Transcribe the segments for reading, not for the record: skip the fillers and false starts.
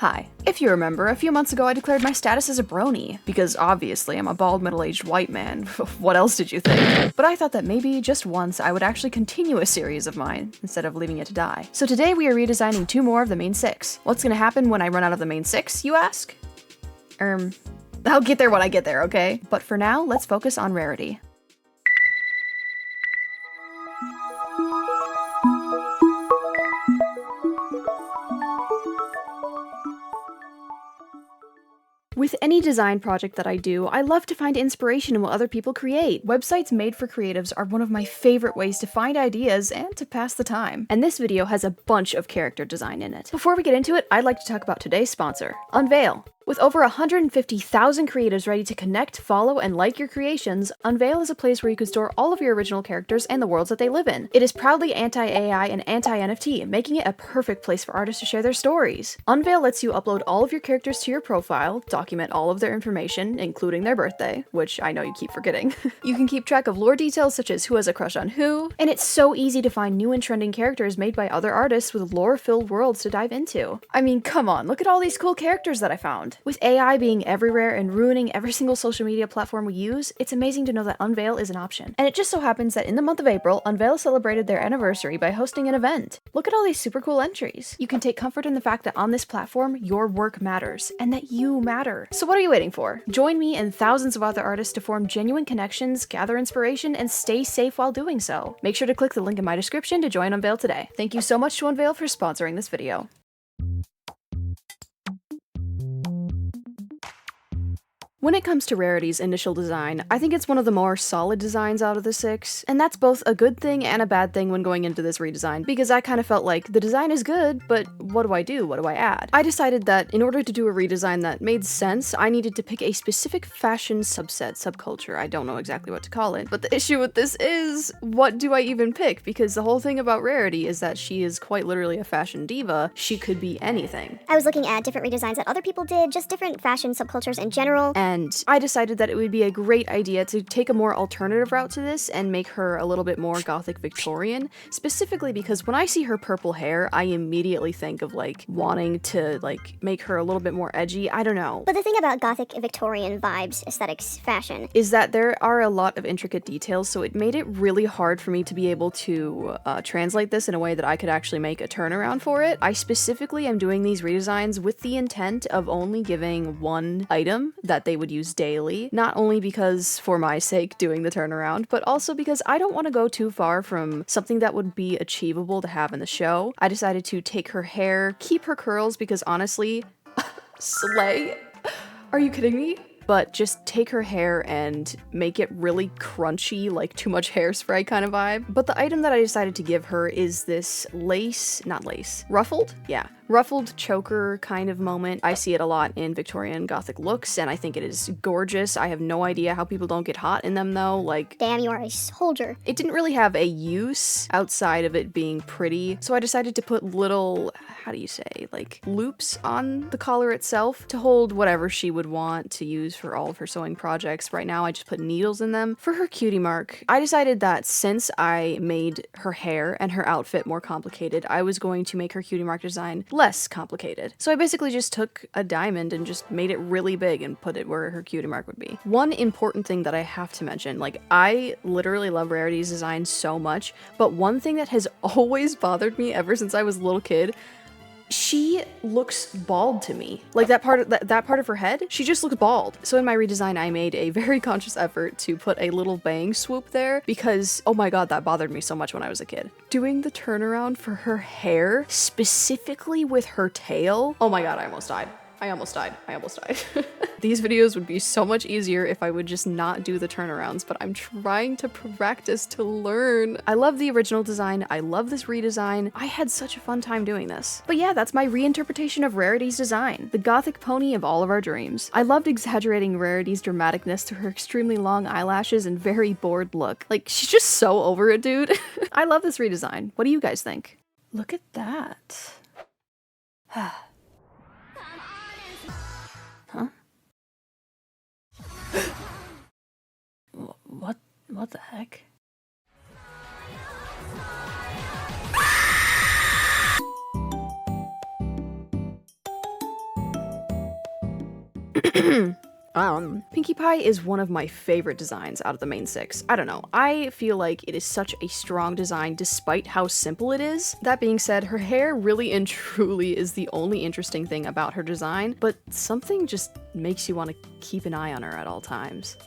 Hi. If you remember, a few months ago I declared my status as a Brony, because obviously I'm a bald middle-aged white man. What else did you think? But I thought that maybe just once I would actually continue a series of mine, instead of leaving it to die. So today we are redesigning 2 more of the main 6. What's gonna happen when I run out of the main 6, you ask? I'll get there when I get there, okay? But for now, let's focus on rarity. With any design project that I do, I love to find inspiration in what other people create. Websites made for creatives are one of my favorite ways to find ideas and to pass the time. And this video has a bunch of character design in it. Before we get into it, I'd like to talk about today's sponsor, Unveil. With over 150,000 creatives ready to connect, follow, and like your creations, Unveil is a place where you can store all of your original characters and the worlds that they live in. It is proudly anti-AI and anti-NFT, making it a perfect place for artists to share their stories. Unveil lets you upload all of your characters to your profile, document all of their information, including their birthday, which I know you keep forgetting. You can keep track of lore details such as who has a crush on who, and it's so easy to find new and trending characters made by other artists with lore-filled worlds to dive into. I mean, come on, look at all these cool characters that I found. With AI being everywhere and ruining every single social media platform we use, it's amazing to know that Unveil is an option. And it just so happens that in the month of April, Unveil celebrated their anniversary by hosting an event. Look at all these super cool entries. You can take comfort in the fact that on this platform, your work matters, and that you matter. So what are you waiting for? Join me and thousands of other artists to form genuine connections, gather inspiration, and stay safe while doing so. Make sure to click the link in my description to join Unveil today. Thank you so much to Unveil for sponsoring this video. When it comes to Rarity's initial design, I think it's one of the more solid designs out of the 6, and that's both a good thing and a bad thing when going into this redesign, because I kind of felt like the design is good, but what do I do? What do I add? I decided that in order to do a redesign that made sense, I needed to pick a specific fashion subculture. I don't know exactly what to call it, but the issue with this is, what do I even pick? Because the whole thing about Rarity is that she is quite literally a fashion diva. She could be anything. I was looking at different redesigns that other people did, just different fashion subcultures in general. And I decided that it would be a great idea to take a more alternative route to this and make her a little bit more gothic Victorian, specifically because when I see her purple hair, I immediately think of like wanting to like make her a little bit more edgy. I don't know. But the thing about gothic Victorian vibes, aesthetics, fashion, is that there are a lot of intricate details, so it made it really hard for me to be able to translate this in a way that I could actually make a turnaround for it. I specifically am doing these redesigns with the intent of only giving one item that they would use daily, not only because for my sake doing the turnaround, but also because I don't want to go too far from something that would be achievable to have in the show. I decided to take her hair, keep her curls, because honestly, slay. Are you kidding me? But just take her hair and make it really crunchy, like too much hairspray kind of vibe. But the item that I decided to give her is this ruffled? Yeah. Ruffled choker kind of moment. I see it a lot in Victorian Gothic looks, and I think it is gorgeous. I have no idea how people don't get hot in them though, like— damn, you are a soldier. It didn't really have a use outside of it being pretty, so I decided to put little, how do you say, like loops on the collar itself to hold whatever she would want to use for all of her sewing projects. Right now I just put needles in them. For her cutie mark, I decided that since I made her hair and her outfit more complicated, I was going to make her cutie mark design less complicated. So I basically just took a diamond and just made it really big and put it where her cutie mark would be. One important thing that I have to mention, like I literally love Rarity's design so much, but one thing that has always bothered me ever since I was a little kid, she looks bald to me. Like that part of her head, she just looks bald. So in my redesign, I made a very conscious effort to put a little bang swoop there because, oh my god, that bothered me so much when I was a kid. Doing the turnaround for her hair, specifically with her tail, oh my god, I almost died. I almost died. These videos would be so much easier if I would just not do the turnarounds, but I'm trying to practice to learn. I love the original design. I love this redesign. I had such a fun time doing this. But yeah, that's my reinterpretation of Rarity's design. The gothic pony of all of our dreams. I loved exaggerating Rarity's dramaticness to her extremely long eyelashes and very bored look. Like, she's just so over it, dude. I love this redesign. What do you guys think? Look at that. Huh? What the heck? Pinkie Pie is one of my favorite designs out of the main 6. I don't know, I feel like it is such a strong design despite how simple it is. That being said, her hair really and truly is the only interesting thing about her design, but something just makes you want to keep an eye on her at all times.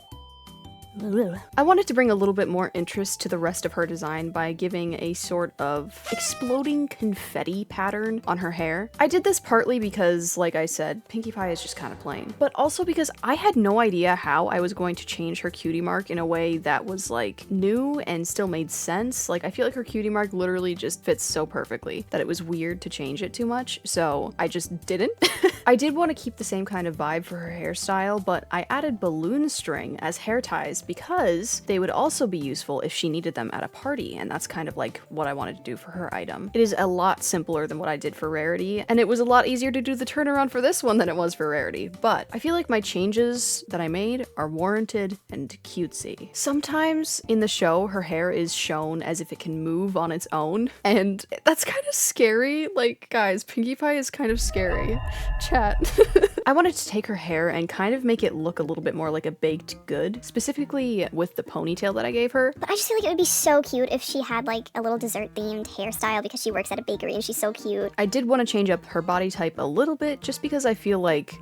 I wanted to bring a little bit more interest to the rest of her design by giving a sort of exploding confetti pattern on her hair. I did this partly because, like I said, Pinkie Pie is just kind of plain, but also because I had no idea how I was going to change her cutie mark in a way that was like new and still made sense. Like, I feel like her cutie mark literally just fits so perfectly that it was weird to change it too much, so I just didn't. I did want to keep the same kind of vibe for her hairstyle, but I added balloon string as hair ties because they would also be useful if she needed them at a party, and that's kind of like what I wanted to do for her item. It is a lot simpler than what I did for Rarity, and it was a lot easier to do the turnaround for this one than it was for Rarity, but I feel like my changes that I made are warranted and cutesy. Sometimes in the show, her hair is shown as if it can move on its own, and that's kind of scary. Like, guys, Pinkie Pie is kind of scary. Chat. I wanted to take her hair and kind of make it look a little bit more like a baked good, specifically with the ponytail that I gave her. But I just feel like it would be so cute if she had like a little dessert themed hairstyle because she works at a bakery and she's so cute. I did want to change up her body type a little bit just because I feel like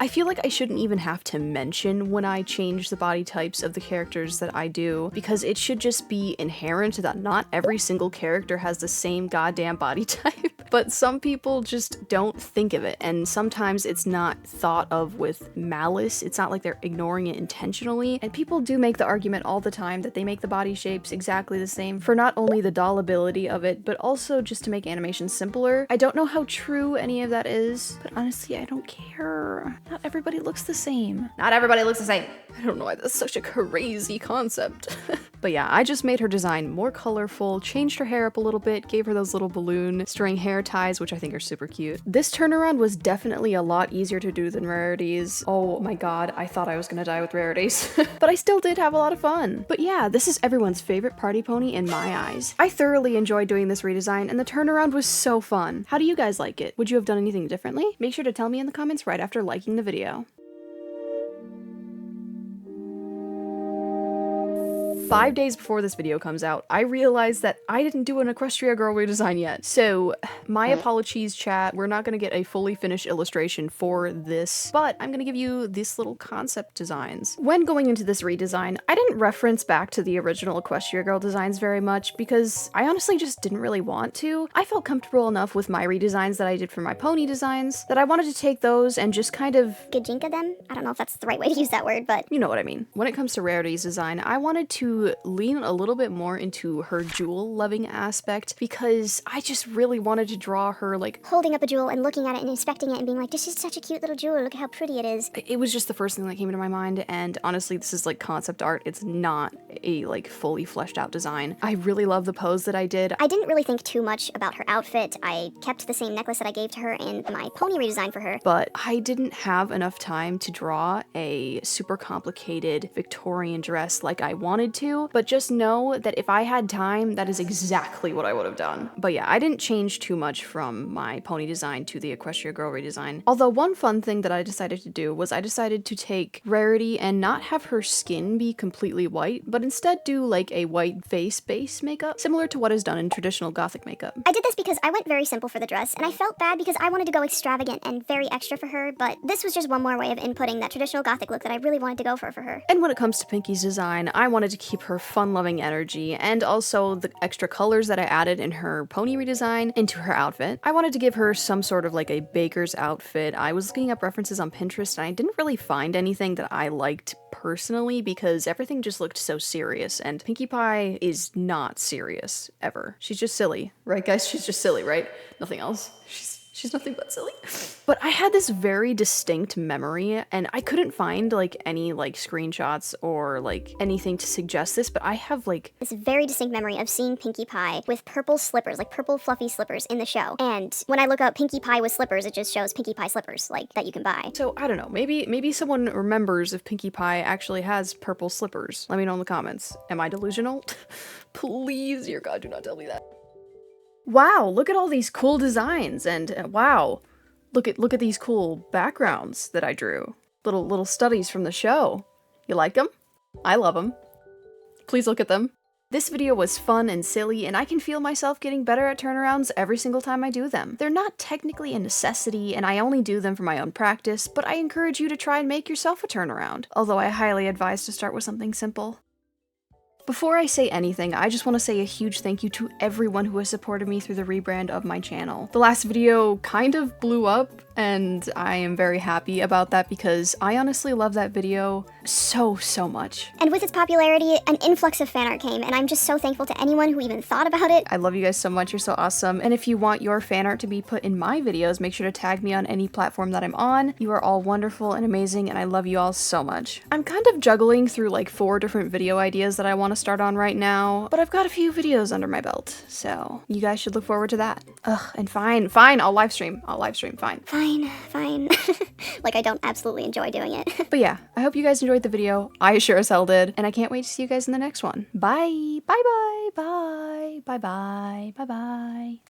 I shouldn't even have to mention when I change the body types of the characters that I do, because it should just be inherent that not every single character has the same goddamn body type. But some people just don't think of it, and sometimes it's not thought of with malice. It's not like they're ignoring it intentionally, and people do make the argument all the time that they make the body shapes exactly the same for not only the doll ability of it, but also just to make animation simpler. I don't know how true any of that is, but honestly, I don't care. Not everybody looks the same. Not everybody looks the same. I don't know why that's such a crazy concept. But yeah, I just made her design more colorful, changed her hair up a little bit, gave her those little balloon string hair ties, which I think are super cute. This turnaround was definitely a lot easier to do than Rarity's. Oh my god, I thought I was gonna die with Rarity's. But I still did have a lot of fun. But yeah, this is everyone's favorite party pony in my eyes. I thoroughly enjoyed doing this redesign, and the turnaround was so fun. How do you guys like it? Would you have done anything differently? Make sure to tell me in the comments right after liking the video. 5 days before this video comes out, I realized that I didn't do an Equestria Girl redesign yet. So my apologies, chat. We're not gonna get a fully finished illustration for this, but I'm gonna give you these little concept designs. When going into this redesign, I didn't reference back to the original Equestria Girl designs very much because I honestly just didn't really want to. I felt comfortable enough with my redesigns that I did for my pony designs that I wanted to take those and just kind of Gajinka them? I don't know if that's the right way to use that word, but you know what I mean. When it comes to Rarity's design, I wanted to lean a little bit more into her jewel loving aspect because I just really wanted to draw her like holding up a jewel and looking at it and inspecting it and being like, this is such a cute little jewel, look at how pretty it is. It was just the first thing that came into my mind, and honestly, this is like concept art. It's not a like fully fleshed out design. I really love the pose that I did. I didn't really think too much about her outfit. I kept the same necklace that I gave to her in my pony redesign for her. But I didn't have enough time to draw a super complicated Victorian dress like I wanted to, but just know that if I had time, that is exactly what I would have done. But yeah, I didn't change too much from my pony design to the Equestria Girl redesign. Although one fun thing that I decided to do was I decided to take Rarity and not have her skin be completely white, but instead do like a white face base makeup, similar to what is done in traditional gothic makeup. I did this because I went very simple for the dress, and I felt bad because I wanted to go extravagant and very extra for her, but this was just one more way of inputting that traditional gothic look that I really wanted to go for her. And when it comes to Pinkie's design, I wanted to keep her fun-loving energy and also the extra colors that I added in her pony redesign into her outfit. I wanted to give her some sort of like a baker's outfit. I was looking up references on Pinterest and I didn't really find anything that I liked personally because everything just looked so serious, and Pinkie Pie is not serious ever. She's just silly, right guys? She's just silly, right? Nothing else. She's nothing but silly. But I had this very distinct memory and I couldn't find like any like screenshots or like anything to suggest this, but I have like this very distinct memory of seeing Pinkie Pie with purple slippers, like purple fluffy slippers in the show. And when I look up Pinkie Pie with slippers, it just shows Pinkie Pie slippers like that you can buy. So I don't know, maybe someone remembers if Pinkie Pie actually has purple slippers. Let me know in the comments. Am I delusional? Please, dear God, do not tell me that. Wow, look at all these cool designs, and wow, look at these cool backgrounds that I drew. little studies from the show. You like them? I love them. Please look at them. This video was fun and silly, and I can feel myself getting better at turnarounds every single time I do them. They're not technically a necessity, and I only do them for my own practice, but I encourage you to try and make yourself a turnaround, although I highly advise to start with something simple. Before I say anything, I just want to say a huge thank you to everyone who has supported me through the rebrand of my channel. The last video kind of blew up, and I am very happy about that because I honestly love that video so much. And with its popularity, an influx of fan art came, and I'm just so thankful to anyone who even thought about it. I love you guys so much, you're so awesome, and if you want your fan art to be put in my videos, make sure to tag me on any platform that I'm on. You are all wonderful and amazing, and I love you all so much. I'm kind of juggling through like 4 different video ideas that I want to start on right now, but I've got a few videos under my belt, so you guys should look forward to that. Ugh, and fine, I'll live stream, fine. Fine. Like I don't absolutely enjoy doing it. But yeah, I hope you guys enjoyed the video. I sure as hell did, and I can't wait to see you guys in the next one. Bye, bye.